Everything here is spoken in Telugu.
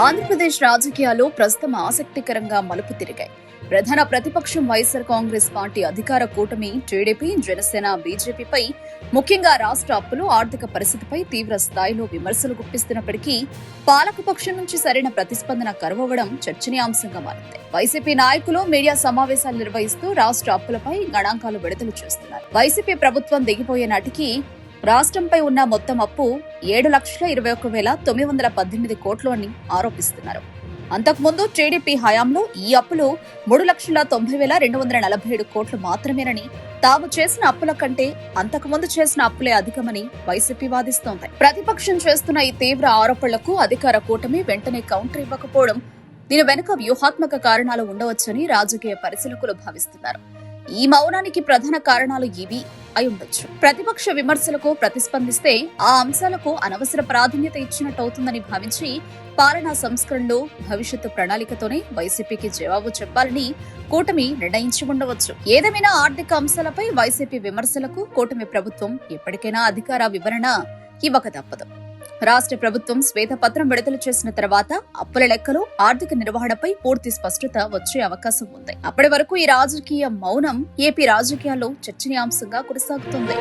ఆంధ్రప్రదేశ్ రాజకీయాలు ప్రస్తుతం ఆసక్తికరంగా మలుపు తిరిగాయి. ప్రధాన ప్రతిపక్షం వైఎస్ఆర్ కాంగ్రెస్ పార్టీ అధికార కూటమి టీడీపీ, జనసేన, బీజేపీపై ముఖ్యంగా రాష్ట్ర అప్పులు, ఆర్థిక పరిస్థితిపై తీవ్ర స్థాయిలో విమర్శలు గుప్పిస్తున్నప్పటికీ పాలకపక్షం నుంచి సరైన ప్రతిస్పందన కరువవడం చర్చనీయాంశంగా మారింది. వైసీపీ నాయకులు మీడియా సమావేశాలు నిర్వహిస్తూ రాష్ట్ర అప్పులపై గణాంకాలు విడుదల చేస్తున్నారు. వైసీపీ ప్రభుత్వం దిగిపోయే నాటికి రాష్ట్రంపై ఉన్న మొత్తం అప్పు 7,21,918 కోట్లు అని ఆరోపిస్తున్నారు. అంతకుముందు టీడీపీ హయాంలో ఈ అప్పులు 3,90,247 కోట్లు మాత్రమేనని, తాము చేసిన అప్పుల కంటే అంతకుముందు చేసిన అప్పులే అధికమని వైసీపీ వాదిస్తోంది. ప్రతిపక్షం చేస్తున్న ఈ తీవ్ర ఆరోపణలకు అధికార కూటమి వెంటనే కౌంటర్ ఇవ్వకపోవడం, దీని వెనుక వ్యూహాత్మక కారణాలు ఉండవచ్చని రాజకీయ పరిశీలకులు భావిస్తున్నారు. ఈ మౌనానికి ప్రధాన కారణాలు ఇవి అయి ఉండొచ్చు. ప్రతిపక్ష విమర్శలకు ప్రతిస్పందిస్తే ఆ అంశాలకు అనవసర ప్రాధాన్యత ఇచ్చినట్టవుతుందని భావించి పాలనా సంస్కరణలు, భవిష్యత్తు ప్రణాళికతోనే వైసీపీకి జవాబు చెప్పాలని కూటమి నిర్ణయించి ఉండవచ్చు. ఏదేమైనా ఆర్థిక అంశాలపై వైసీపీ విమర్శలకు కూటమి ప్రభుత్వం ఎప్పటికైనా అధికార వివరణ ఇవ్వక తప్పదు. రాష్ట్ర ప్రభుత్వం శ్వేతపత్రం విడుదల చేసిన తర్వాత అప్పుల లెక్కలు, ఆర్థిక నిర్వహణపై పూర్తి స్పష్టత వచ్చే అవకాశం ఉంది. అప్పటి వరకు ఈ రాజకీయ మౌనం ఏపీ రాజకీయాల్లో చర్చనీయాంశంగా కొనసాగుతుంది.